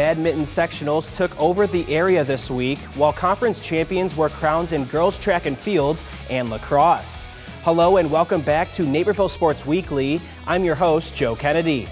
badminton sectionals took over the area this week, while conference champions were crowned in girls track and field and lacrosse. Hello and welcome back to Naperville Sports Weekly. I'm your host, Joe Kennedy.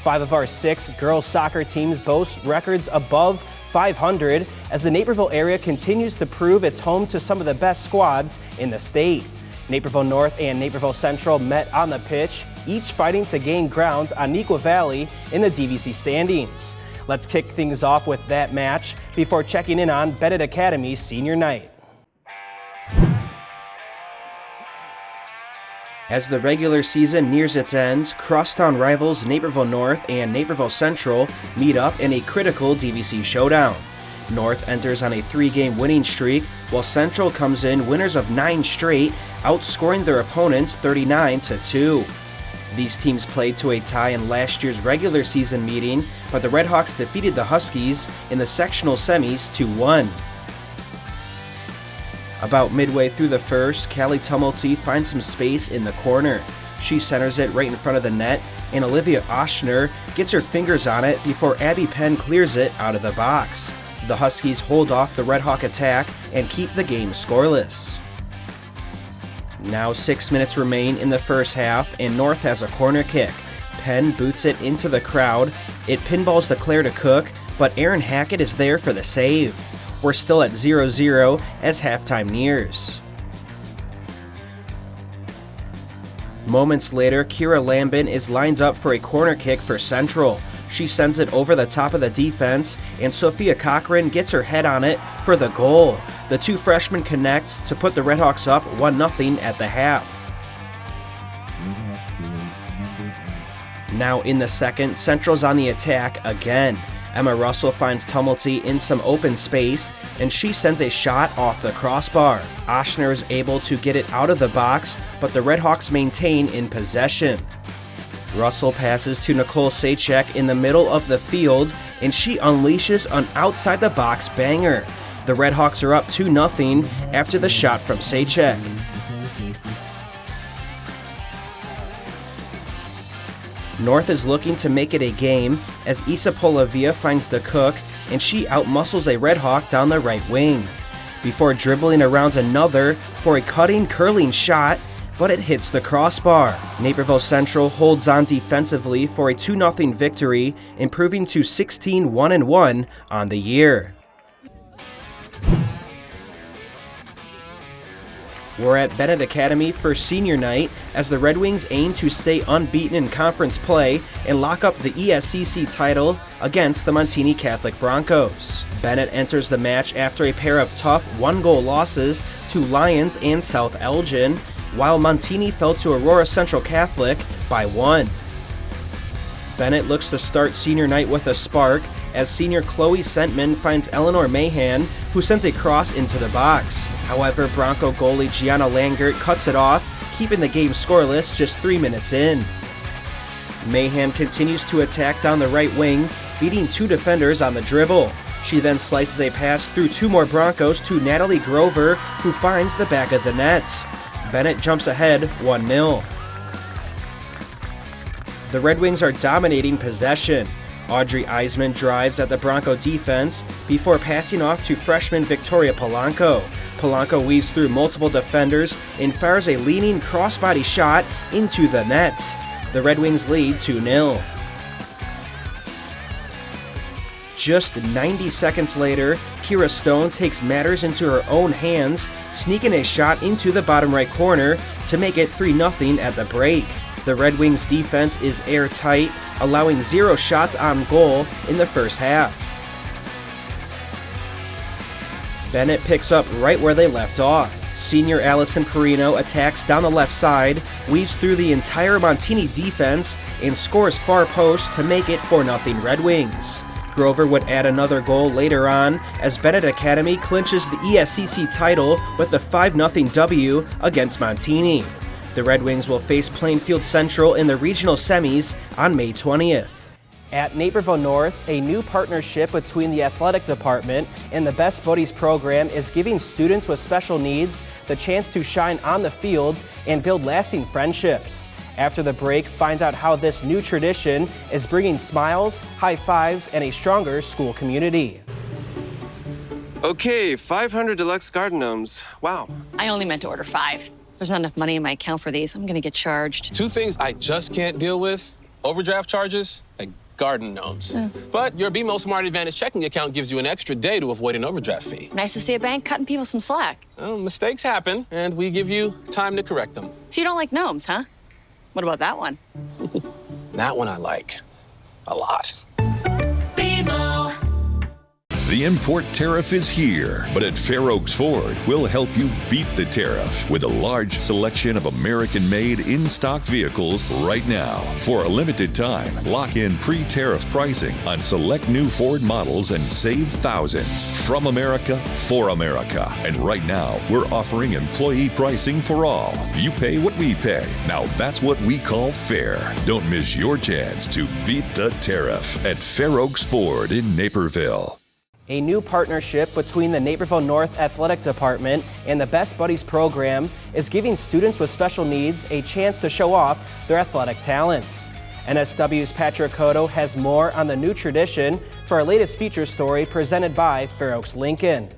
5 of our 6 girls soccer teams boast records above 500 as the Naperville area continues to prove it's home to some of the best squads in the state. Naperville North and Naperville Central met on the pitch, each fighting to gain ground on Neuqua Valley in the DVC standings. Let's kick things off with that match before checking in on Bennett Academy's senior night. As the regular season nears its end, crosstown rivals Naperville North and Naperville Central meet up in a critical DVC showdown. North enters on a 3-game winning streak, while Central comes in winners of 9 straight, outscoring their opponents 39-2. These teams played to a tie in last year's regular season meeting, but the Redhawks defeated the Huskies in the sectional semis 2-1. About midway through the first, Callie Tumulty finds some space in the corner. She centers it right in front of the net, and Olivia Oshner gets her fingers on it before Abby Penn clears it out of the box. The Huskies hold off the Redhawk attack and keep the game scoreless. Now 6 minutes remain in the first half, and North has a corner kick. Penn boots it into the crowd. It pinballs to Claire to Cook, but Erin Hackett is there for the save. We're still at 0-0 as halftime nears. Moments later, Kira Lambin is lined up for a corner kick for Central. She sends it over the top of the defense, and Sophia Cochran gets her head on it for the goal. The two freshmen connect to put the Redhawks up 1-0 at the half. Now in the second, Central's on the attack again. Emma Russell finds Tumulty in some open space, and she sends a shot off the crossbar. Oshner is able to get it out of the box, but the Redhawks maintain in possession. Russell passes to Nicole Sachek in the middle of the field, and she unleashes an outside-the-box banger. The Redhawks are up 2-0 after the shot from Sachek. North is looking to make it a game as Isa Polavia finds the Cook, and she outmuscles a Redhawk down the right wing. Before dribbling around another for a cutting, curling shot, but it hits the crossbar. Naperville Central holds on defensively for a 2-0 victory, improving to 16-1-1 on the year. We're at Bennett Academy for senior night as the Red Wings aim to stay unbeaten in conference play and lock up the ESCC title against the Montini Catholic Broncos. Bennett enters the match after a pair of tough 1-goal losses to Lions and South Elgin, while Montini fell to Aurora Central Catholic by 1. Bennett looks to start senior night with a spark as senior Chloe Sentman finds Eleanor Mahan, who sends a cross into the box. However, Bronco goalie Gianna Langert cuts it off, keeping the game scoreless just 3 minutes in. Mahan continues to attack down the right wing, beating 2 defenders on the dribble. She then slices a pass through 2 more Broncos to Natalie Grover, who finds the back of the net. Bennett jumps ahead 1-0. The Red Wings are dominating possession. Audrey Eisman drives at the Bronco defense before passing off to freshman Victoria Polanco. Polanco weaves through multiple defenders and fires a leaning crossbody shot into the net. The Red Wings lead 2-0. Just 90 seconds later, Kira Stone takes matters into her own hands, sneaking a shot into the bottom right corner to make it 3-0 at the break. The Red Wings defense is airtight, allowing 0 shots on goal in the first half. Bennett picks up right where they left off. Senior Allison Perino attacks down the left side, weaves through the entire Montini defense, and scores far post to make it 4-0 Red Wings. Grover would add another goal later on as Bennett Academy clinches the ESCC title with a 5-0 W against Montini. The Red Wings will face Plainfield Central in the regional semis on May 20th. At Naperville North, a new partnership between the athletic department and the Best Buddies program is giving students with special needs the chance to shine on the field and build lasting friendships. After the break, find out how this new tradition is bringing smiles, high fives, and a stronger school community. Okay, 500 deluxe garden gnomes. Wow. I only meant to order 5. There's not enough money in my account for these. I'm gonna get charged. 2 things I just can't deal with: overdraft charges and garden gnomes. But your BMO Smart Advantage checking account gives you an extra day to avoid an overdraft fee. Nice to see a bank cutting people some slack. Well, mistakes happen, and we give you time to correct them. So you don't like gnomes, huh? What about that one? That one I like a lot. BMO. The import tariff is here, but at Fair Oaks Ford, we'll help you beat the tariff with a large selection of American-made in-stock vehicles right now. For a limited time, lock in pre-tariff pricing on select new Ford models and save thousands. From America, for America. And right now, we're offering employee pricing for all. You pay what we pay. Now that's what we call fair. Don't miss your chance to beat the tariff at Fair Oaks Ford in Naperville. A new partnership between the Naperville North Athletic Department and the Best Buddies program is giving students with special needs a chance to show off their athletic talents. NSW's Patrick Cotto has more on the new tradition for our latest feature story presented by Fair Oaks Lincoln.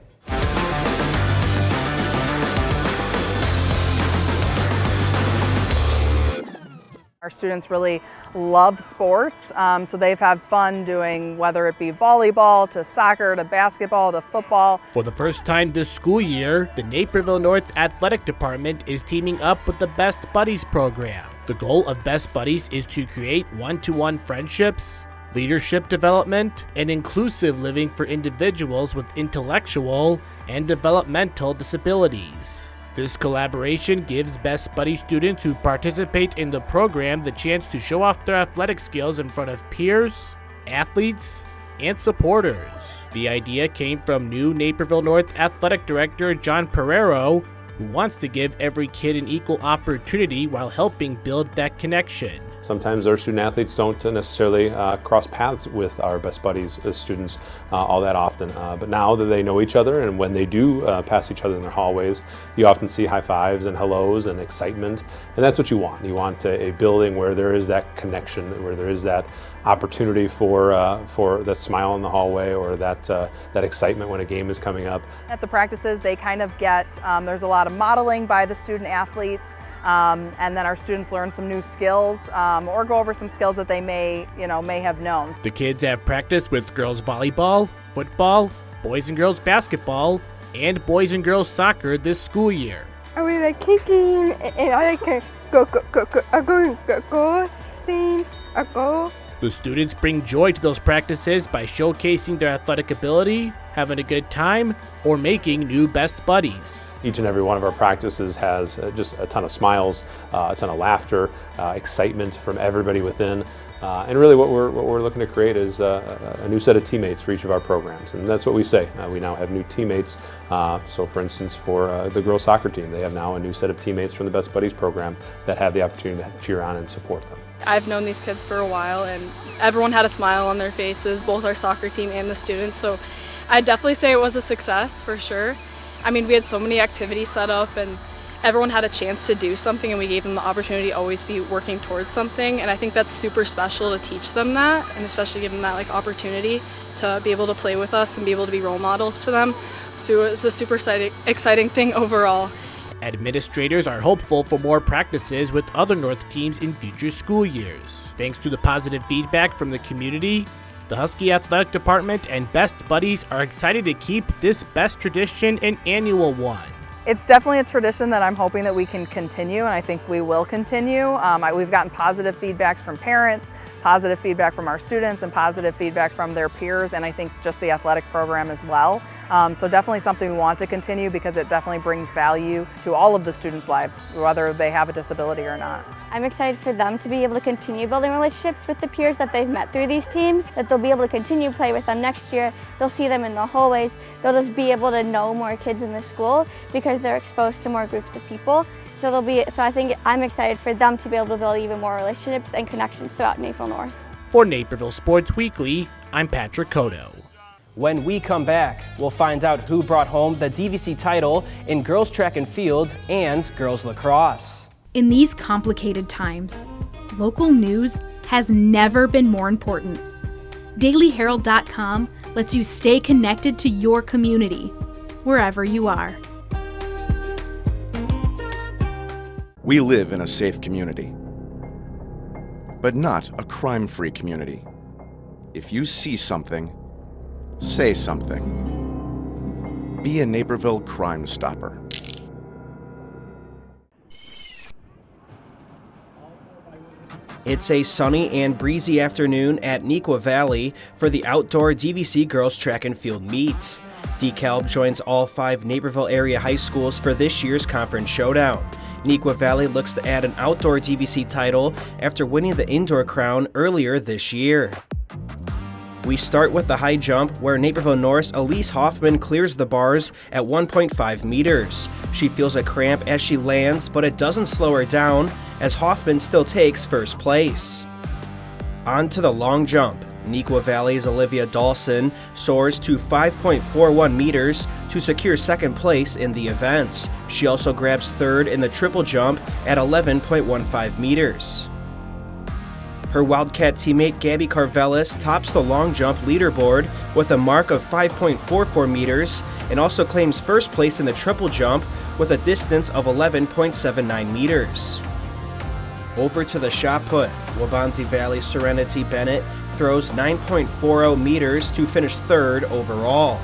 Our students really love sports, so they've had fun doing whether it be volleyball to soccer to basketball to football. For the first time this school year, the Naperville North Athletic Department is teaming up with the Best Buddies program. The goal of Best Buddies is to create one-to-one friendships, leadership development, and inclusive living for individuals with intellectual and developmental disabilities. This collaboration gives Best Buddy students who participate in the program the chance to show off their athletic skills in front of peers, athletes, and supporters. The idea came from new Naperville North Athletic Director John Pereiro, who wants to give every kid an equal opportunity while helping build that connection. Sometimes our student athletes don't necessarily cross paths with our Best Buddies students all that often, but now that they know each other, and when they do pass each other in their hallways, you often see high fives and hellos and excitement, and that's what you want. You want a building where there is that connection, where there is that opportunity for that smile in the hallway or that excitement when a game is coming up. At the practices, they kind of get, there's a lot of modeling by the student athletes, and then our students learn some new skills or go over some skills that they may have known. The kids have practiced with girls volleyball, football, boys and girls basketball, and boys and girls soccer this school year. I really like kicking, and I like to go. The students bring joy to those practices by showcasing their athletic ability, having a good time, or making new Best Buddies. Each and every one of our practices has just a ton of smiles, a ton of laughter, excitement from everybody within. And really what we're looking to create is a new set of teammates for each of our programs. And that's what we say. We now have new teammates. So for instance, for the girls soccer team, they have now a new set of teammates from the Best Buddies program that have the opportunity to cheer on and support them. I've known these kids for a while, and everyone had a smile on their faces, both our soccer team and the students. So I'd definitely say it was a success for sure. I mean, we had so many activities set up, and everyone had a chance to do something, and we gave them the opportunity to always be working towards something. And I think that's super special to teach them that, and especially give them that opportunity to be able to play with us and be able to be role models to them. So it's a super exciting thing overall. Administrators are hopeful for more practices with other North teams in future school years. Thanks to the positive feedback from the community, the Husky Athletic Department and Best Buddies are excited to keep this best tradition an annual one. It's definitely a tradition that I'm hoping that we can continue, and I think we will continue. We've gotten positive feedback from parents, positive feedback from our students, and positive feedback from their peers, and I think just the athletic program as well. So definitely something we want to continue because it definitely brings value to all of the students' lives, whether they have a disability or not. I'm excited for them to be able to continue building relationships with the peers that they've met through these teams, that they'll be able to continue to play with them next year. They'll see them in the hallways. They'll just be able to know more kids in the school because they're exposed to more groups of people. So I think I'm excited for them to be able to build even more relationships and connections throughout Naperville North. For Naperville Sports Weekly, I'm Patrick Cotto. When we come back, we'll find out who brought home the DVC title in girls track and field and girls lacrosse. In these complicated times, local news has never been more important. DailyHerald.com lets you stay connected to your community, wherever you are. We live in a safe community, but not a crime-free community. If you see something, say something. Be a Naperville Crime Stopper. It's a sunny and breezy afternoon at Neuqua Valley for the outdoor DVC girls track and field meet. DeKalb joins all 5 Naperville area high schools for this year's conference showdown. Neuqua Valley looks to add an outdoor DVC title after winning the indoor crown earlier this year. We start with the high jump, where Naperville North's Elise Hoffman clears the bars at 1.5 meters. She feels a cramp as she lands, but it doesn't slow her down, as Hoffman still takes first place. On to the long jump. Neuqua Valley's Olivia Dawson soars to 5.41 meters to secure second place in the event. She also grabs third in the triple jump at 11.15 meters. Her Wildcat teammate Gabby Carvelis tops the long jump leaderboard with a mark of 5.44 meters and also claims first place in the triple jump with a distance of 11.79 meters. Over to the shot put, Waubonsie Valley's Serenity Bennett throws 9.40 meters to finish third overall.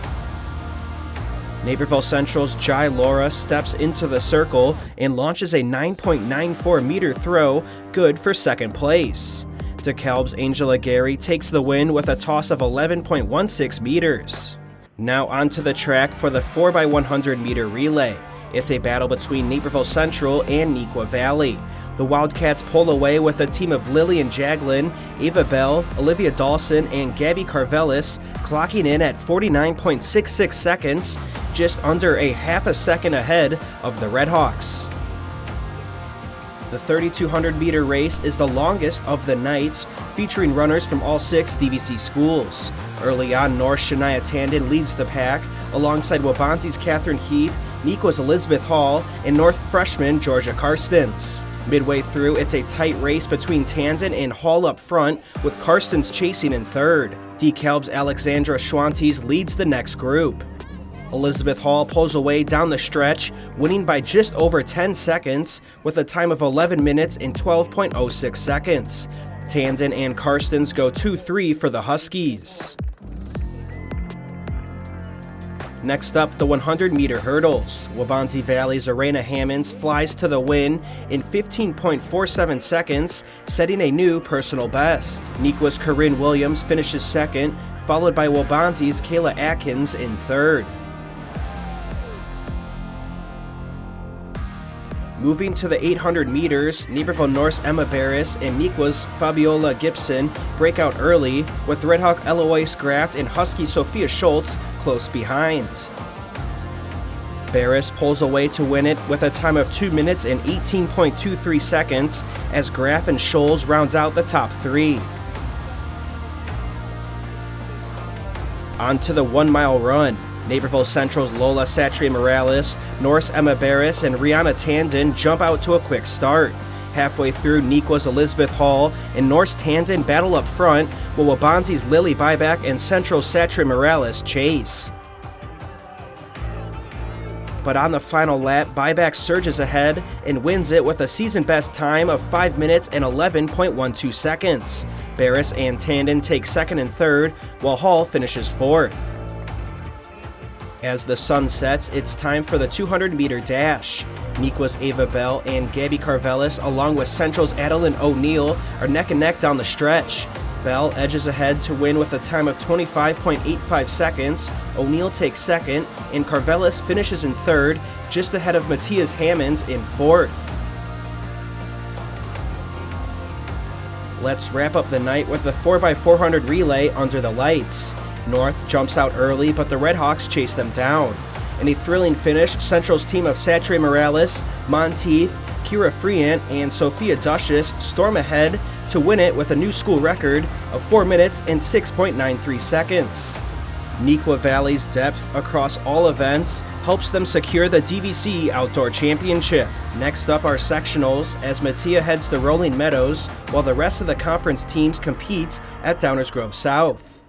Naperville Central's Jai Laura steps into the circle and launches a 9.94 meter throw, good for second place. DeKalb's Angela Gary takes the win with a toss of 11.16 meters. Now onto the track for the 4x100 meter relay. It's a battle between Naperville Central and Neuqua Valley. The Wildcats pull away with a team of Lillian Jaglin, Ava Bell, Olivia Dawson, and Gabby Carvelis clocking in at 49.66 seconds, just under a half a second ahead of the Redhawks. The 3,200 meter race is the longest of the nights, featuring runners from all 6 DVC schools. Early on, North's Shania Tandon leads the pack, alongside Waubonsie's Catherine Heath, Neuqua's Elizabeth Hall, and North freshman Georgia Karstens. Midway through, it's a tight race between Tandon and Hall up front, with Karstens chasing in third. DeKalb's Alexandra Schwantes leads the next group. Elizabeth Hall pulls away down the stretch, winning by just over 10 seconds with a time of 11 minutes and 12.06 seconds. Tandon and Karstens go 2-3 for the Huskies. Next up, the 100-meter hurdles. Waubonsie Valley's Arena Hammonds flies to the win in 15.47 seconds, setting a new personal best. Neuqua's Corinne Williams finishes second, followed by Waubonsie's Kayla Atkins in third. Moving to the 800 meters, Naperville North's Emma Barris and Neuqua's Fabiola Gibson break out early, with Redhawk Eloise Graft and Husky Sophia Schultz close behind. Barris pulls away to win it with a time of 2 minutes and 18.23 seconds as Graff and Scholes rounds out the top 3. On to the 1 mile run. Naperville Central's Lola Satria-Morales, North's Emma Barris, and Rihanna Tandon jump out to a quick start. Halfway through, Neuqua's Elizabeth Hall and North's Tandon battle up front, while Waubonsie's Lily Byback and Central's Satria-Morales chase. But on the final lap, Byback surges ahead and wins it with a season-best time of 5 minutes and 11.12 seconds. Barris and Tandon take second and third, while Hall finishes fourth. As the sun sets, it's time for the 200-meter dash. Neuqua's Ava Bell and Gabby Carvelis, along with Central's Adeline O'Neill, are neck and neck down the stretch. Bell edges ahead to win with a time of 25.85 seconds. O'Neill takes second, and Carvelis finishes in third, just ahead of Matthias Hammonds in fourth. Let's wrap up the night with the 4x400 relay under the lights. North jumps out early, but the Redhawks chase them down. In a thrilling finish, Central's team of Satria-Morales, Monteith, Kira Freant, and Sophia Duchess storm ahead to win it with a new school record of 4 minutes and 6.93 seconds. Neuqua Valley's depth across all events helps them secure the DVC Outdoor Championship. Next up are sectionals as Mattia heads to Rolling Meadows while the rest of the conference teams compete at Downers Grove South.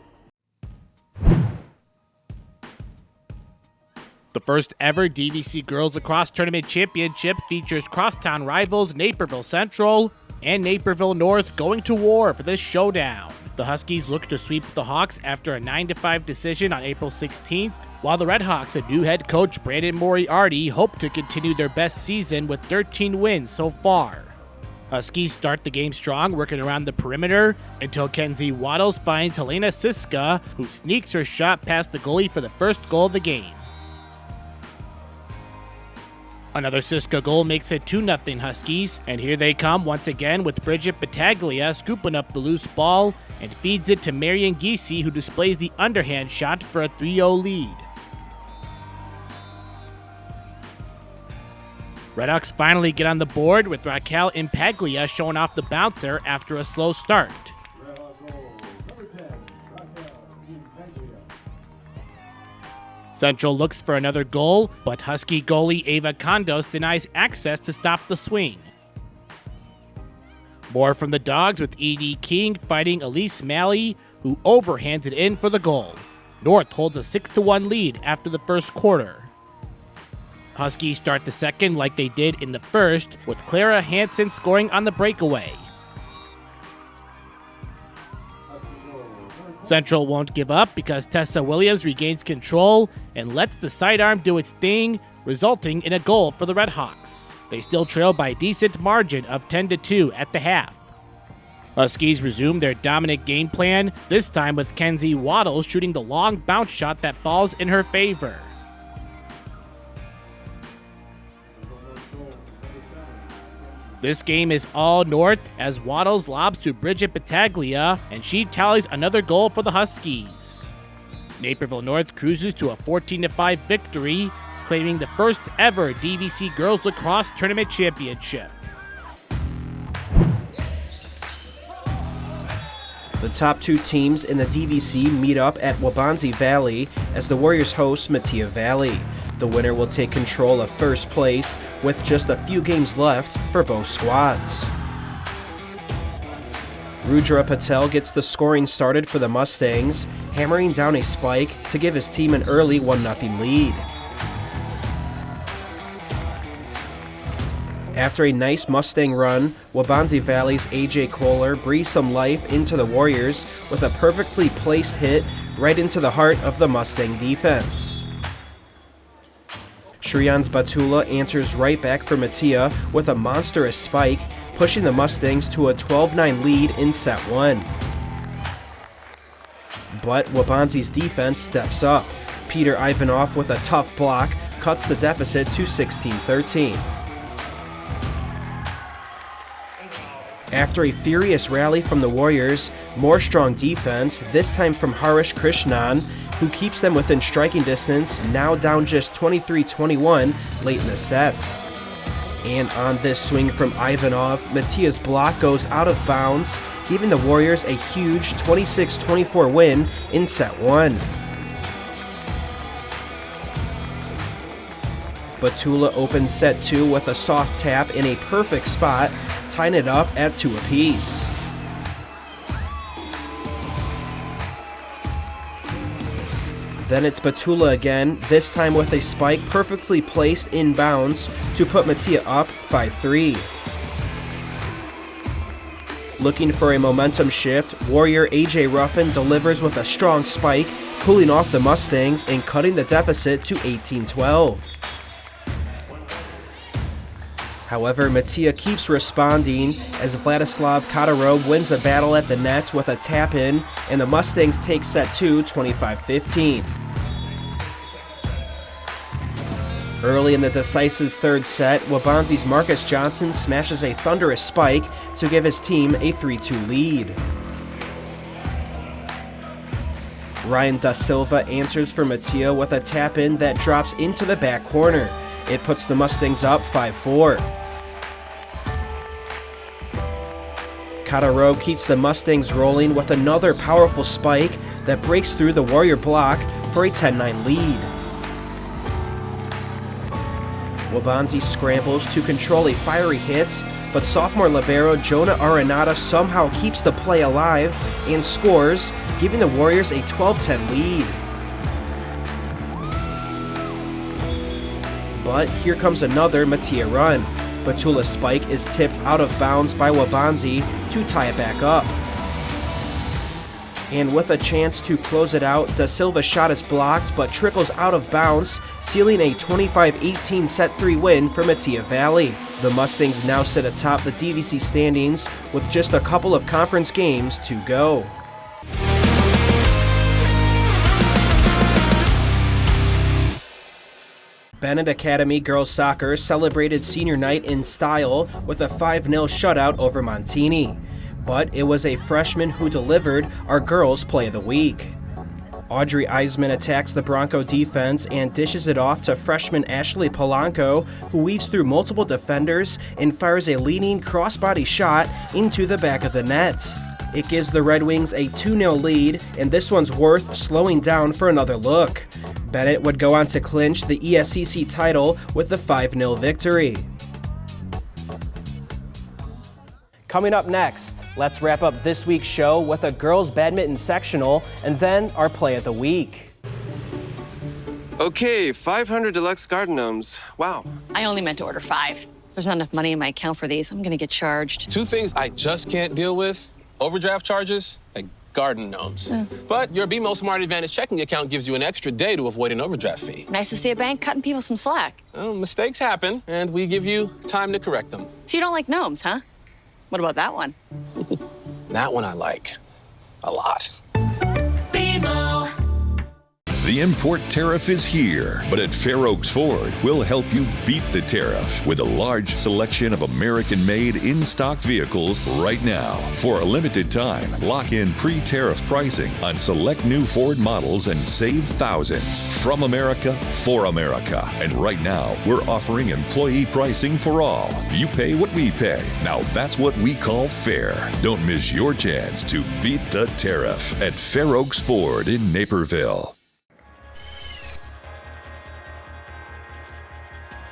The first ever DVC Girls Lacrosse Tournament Championship features crosstown rivals Naperville Central and Naperville North going to war for this showdown. The Huskies look to sweep the Hawks after a 9-5 decision on April 16th, while the Redhawks and new head coach Brandon Moriarty hope to continue their best season with 13 wins so far. Huskies start the game strong, working around the perimeter until Kenzie Waddles finds Helena Siska, who sneaks her shot past the goalie for the first goal of the game. Another Siska goal makes it 2-0 Huskies, and here they come once again with Bridget Battaglia scooping up the loose ball and feeds it to Marion Giese, who displays the underhand shot for a 3-0 lead. Redhawks finally get on the board with Raquel Impaglia showing off the bouncer after a slow start. Central looks for another goal, but Husky goalie Ava Condos denies access to stop the swing. More from the Dogs with E.D. King fighting Elise Malley, who overhands it in for the goal. North holds a 6-1 lead after the first quarter. Huskies start the second like they did in the first, with Clara Hansen scoring on the breakaway. Central won't give up because Tessa Williams regains control and lets the sidearm do its thing, resulting in a goal for the Redhawks. They still trail by a decent margin of 10-2 at the half. Huskies resume their dominant game plan, this time with Kenzie Waddles shooting the long bounce shot that falls in her favor. This game is all North as Waddles lobs to Bridget Battaglia, and she tallies another goal for the Huskies. Naperville North cruises to a 14-5 victory, claiming the first ever DVC Girls Lacrosse Tournament Championship. The top two teams in the DVC meet up at Waubonsie Valley as the Warriors host Mattia Valley. The winner will take control of first place with just a few games left for both squads. Rudra Patel gets the scoring started for the Mustangs, hammering down a spike to give his team an early 1-0 lead. After a nice Mustang run, Waubonsie Valley's AJ Kohler breathes some life into the Warriors with a perfectly placed hit right into the heart of the Mustang defense. Shriyan's Batula answers right back for Mattia with a monstrous spike, pushing the Mustangs to a 12-9 lead in set 1. But Waubonsie's defense steps up. Peter Ivanov with a tough block cuts the deficit to 16-13. After a furious rally from the Warriors, more strong defense, this time from Harish Krishnan, who keeps them within striking distance, now down just 23-21 late in the set. And on this swing from Ivanov, Mattia's block goes out of bounds, giving the Warriors a huge 26-24 win in set 1. Batula opens set 2 with a soft tap in a perfect spot, tying it up at 2 apiece. Then it's Batula again, this time with a spike perfectly placed inbounds to put Mattia up 5-3. Looking for a momentum shift, Warrior AJ Ruffin delivers with a strong spike, cooling off the Mustangs and cutting the deficit to 18-12. However, Mattia keeps responding as Vladislav Katarov wins a battle at the net with a tap-in, and the Mustangs take set 2 25-15. Early in the decisive third set, Waubonsie's Marcus Johnson smashes a thunderous spike to give his team a 3-2 lead. Ryan Da Silva answers for Mattia with a tap-in that drops into the back corner. It puts the Mustangs up 5-4. Katarov keeps the Mustangs rolling with another powerful spike that breaks through the Warrior block for a 10-9 lead. Wabanzi scrambles to control a fiery hit, but sophomore libero Jonah Arenada somehow keeps the play alive and scores, giving the Warriors a 12-10 lead. But here comes another Mattia run. Batula's spike is tipped out of bounds by Wabanzi to tie it back up. And with a chance to close it out, Da Silva's shot is blocked but trickles out of bounds, sealing a 25-18 set-3 win for Mattia Valley. The Mustangs now sit atop the DVC standings with just a couple of conference games to go. Bennett Academy girls soccer celebrated senior night in style with a 5-0 shutout over Montini. But it was a freshman who delivered our girls' play of the week. Audrey Eisman attacks the Bronco defense and dishes it off to freshman Ashley Polanco, who weaves through multiple defenders and fires a leaning crossbody shot into the back of the net. It gives the Red Wings a 2-0 lead, and this one's worth slowing down for another look. Bennett would go on to clinch the ESCC title with the 5-0 victory. Coming up next, let's wrap up this week's show with a girls' badminton sectional and then our play of the week. Okay, 500 deluxe garden gnomes. Wow. I only meant to order 5. There's not enough money in my account for these. I'm gonna get charged. 2 things I just can't deal with: overdraft charges and garden gnomes. But your BMO Smart Advantage checking account gives you an extra day to avoid an overdraft fee. Nice to see a bank cutting people some slack. Well, mistakes happen, and we give you time to correct them. So you don't like gnomes, huh? What about that one? That one I like a lot. The import tariff is here, but at Fair Oaks Ford, we'll help you beat the tariff with a large selection of American-made in-stock vehicles right now. For a limited time, lock in pre-tariff pricing on select new Ford models and save thousands. From America, for America. And right now, we're offering employee pricing for all. You pay what we pay. Now that's what we call fair. Don't miss your chance to beat the tariff at Fair Oaks Ford in Naperville.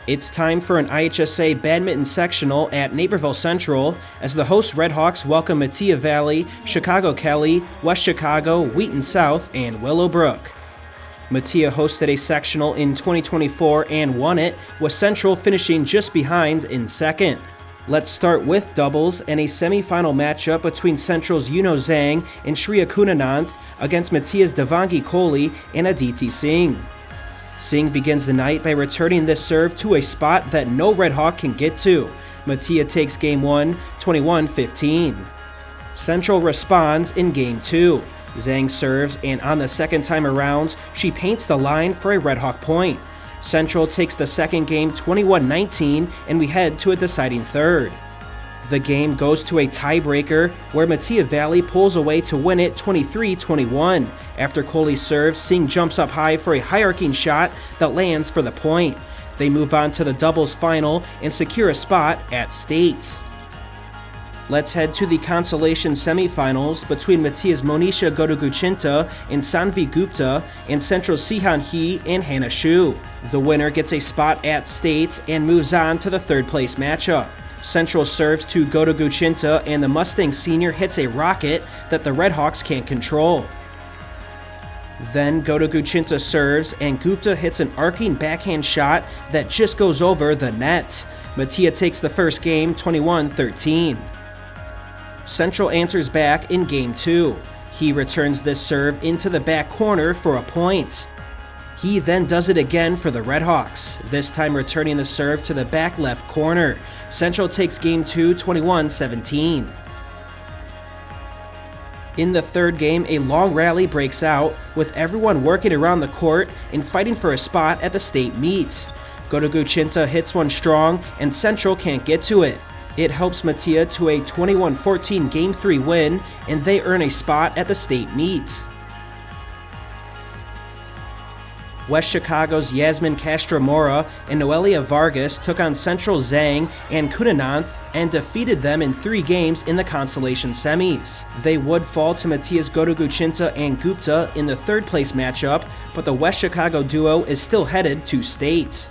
It's time for an IHSA badminton sectional at Naperville Central as the host Redhawks welcome Mattia Valley, Chicago Kelly, West Chicago, Wheaton South, and Willowbrook. Mattia hosted a sectional in 2024 and won it, with Central finishing just behind in second. Let's start with doubles and a semifinal matchup between Central's Yuno Zhang and Shreya Kunananth against Mattia's Devangi Kohli and Aditi Singh. Singh begins the night by returning this serve to a spot that no Red Hawk can get to. Mattia takes game 1, 21-15. Central responds in game 2. Zhang serves, and on the second time around, she paints the line for a Red Hawk point. Central takes the second game 21-19, and we head to a deciding third. The game goes to a tiebreaker where Mattia Valley pulls away to win it 23-21. After Kohli serves, Singh jumps up high for a high-arcing shot that lands for the point. They move on to the doubles final and secure a spot at state. Let's head to the consolation semifinals between Mattia's Monisha Godaguchinta and Sanvi Gupta and Central's Sihan He and Hannah Shu. The winner gets a spot at state and moves on to the third place matchup. Central serves to Godaguchinta and the Mustang senior hits a rocket that the Redhawks can't control. Then Godaguchinta serves and Gupta hits an arcing backhand shot that just goes over the net. Mattia takes the first game 21-13. Central answers back in game 2. He returns this serve into the back corner for a point. He then does it again for the Redhawks, this time returning the serve to the back left corner. Central takes game 2 21-17. In the third game, a long rally breaks out, with everyone working around the court and fighting for a spot at the state meet. Godaguchinta hits one strong, and Central can't get to it. It helps Mattia to a 21-14 Game 3 win, and they earn a spot at the state meet. West Chicago's Yasmin Castro-Mora and Noelia Vargas took on Central Zhang and Kunananth and defeated them in 3 games in the consolation semis. They would fall to Mattia's Godaguchinta and Gupta in the third place matchup, but the West Chicago duo is still headed to state.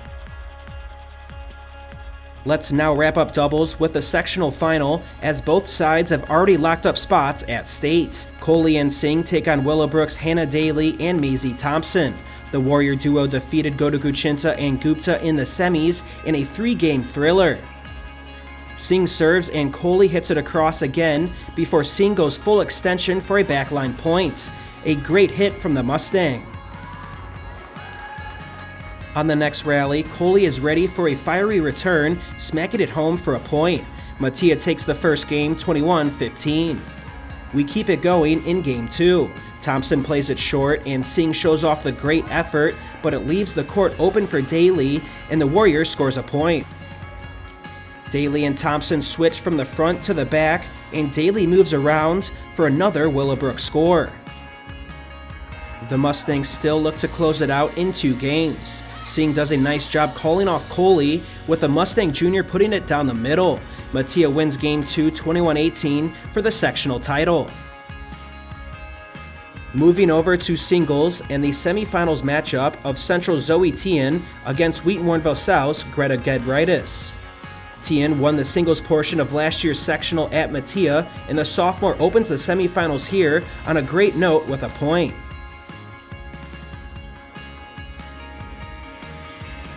Let's now wrap up doubles with the sectional final, as both sides have already locked up spots at state. Coley and Singh take on Willowbrook's Hannah Daly and Maisie Thompson. The Warrior duo defeated Godaguchinta and Gupta in the semis in a 3-game thriller. Singh serves and Coley hits it across again before Singh goes full extension for a backline point. A great hit from the Mustang. On the next rally, Coley is ready for a fiery return, smacking it home for a point. Mattia takes the first game 21-15. We keep it going in game 2. Thompson plays it short and Singh shows off the great effort, but it leaves the court open for Daly and the Warrior scores a point. Daly and Thompson switch from the front to the back and Daly moves around for another Willowbrook score. The Mustangs still look to close it out in 2 games. Singh does a nice job calling off Coley, with the Mustang Jr. putting it down the middle. Mattia wins game 2 21-18 for the sectional title. Moving over to singles and the semifinals matchup of Central Zoe Tien against Wheaton Warrenville South's Greta Gedritis. Tien won the singles portion of last year's sectional at Mattia, and the sophomore opens the semifinals here on a great note with a point.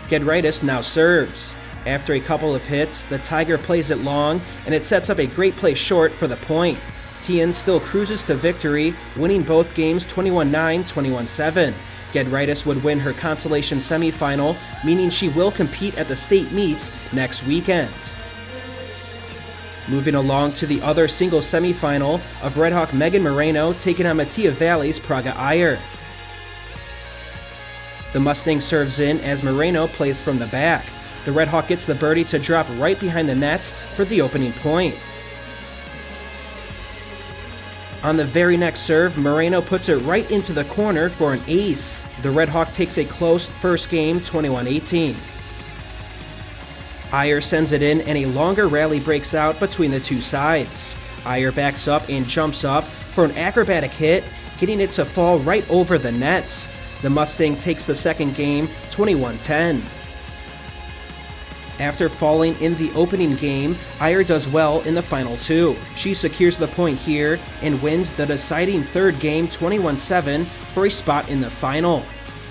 Gedritis now serves. After a couple of hits, the Tiger plays it long, and it sets up a great play short for the point. Tien still cruises to victory, winning both games 21-9, 21-7. Gedritis would win her consolation semifinal, meaning she will compete at the state meets next weekend. Moving along to the other singles semifinal of Redhawk Megan Moreno taking on Mattia Valley's Praga Iyer. The Mustang serves in as Moreno plays from the back. The Redhawk gets the birdie to drop right behind the nets for the opening point. On the very next serve, Moreno puts it right into the corner for an ace. The Redhawk takes a close first game 21-18. Iyer sends it in and a longer rally breaks out between the two sides. Iyer backs up and jumps up for an acrobatic hit, getting it to fall right over the nets. The Mustang takes the second game 21-10. After falling in the opening game, Iyer does well in the final 2. She secures the point here and wins the deciding third game 21-7 for a spot in the final.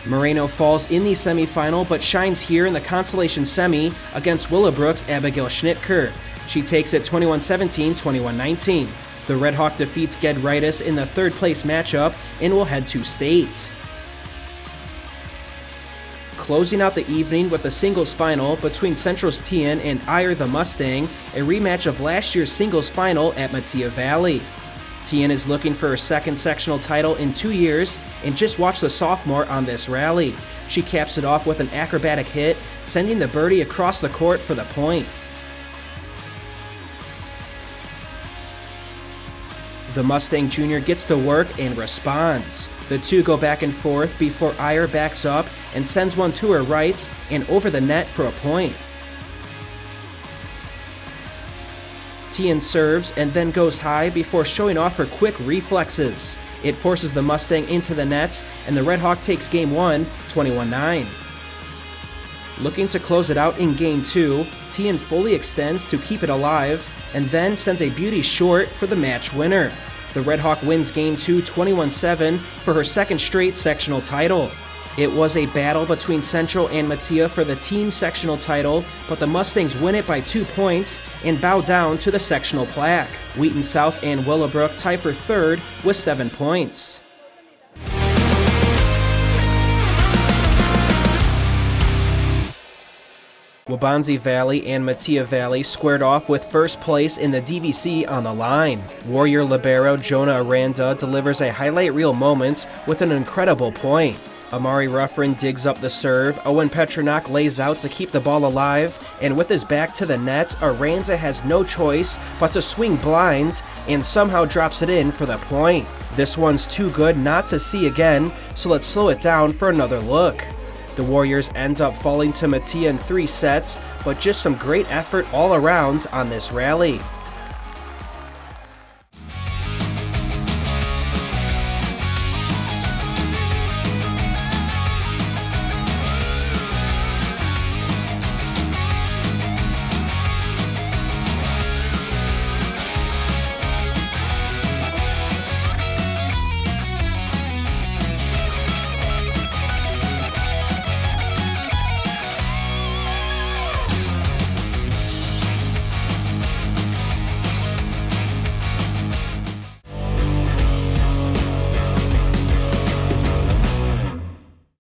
Moreno falls in the semifinal but shines here in the consolation semi against Willowbrook's Abigail Schnitker. She takes it 21-17, 21-19. The Redhawk defeats Gedritis in the third place matchup and will head to state. Closing out the evening with the singles final between Central's Tien and Iyer the Mustang, a rematch of last year's singles final at Mattia Valley. Tien is looking for her second sectional title in 2 years, and just watch the sophomore on this rally. She caps it off with an acrobatic hit, sending the birdie across the court for the point. The Mustang Jr. gets to work and responds. The two go back and forth before Iyer backs up and sends one to her right and over the net for a point. Tien serves and then goes high before showing off her quick reflexes. It forces the Mustang into the nets, and the Redhawk takes game 1, 21-9. Looking to close it out in game 2, Tien fully extends to keep it alive, and then sends a beauty short for the match winner. The Redhawk wins game 2 21-7 for her second straight sectional title. It was a battle between Central and Mattia for the team sectional title, but the Mustangs win it by 2 points and bow down to the sectional plaque. Wheaton South and Willowbrook tie for third with 7 points. Waubonsie Valley and Mattia Valley squared off with first place in the DVC on the line. Warrior libero Jonah Aranda delivers a highlight reel moment with an incredible point. Amari Ruffin digs up the serve, Owen Petronak lays out to keep the ball alive, and with his back to the net, Aranda has no choice but to swing blind and somehow drops it in for the point. This one's too good not to see again, so let's slow it down for another look. The Warriors end up falling to Mattia in 3 sets, but just some great effort all around on this rally.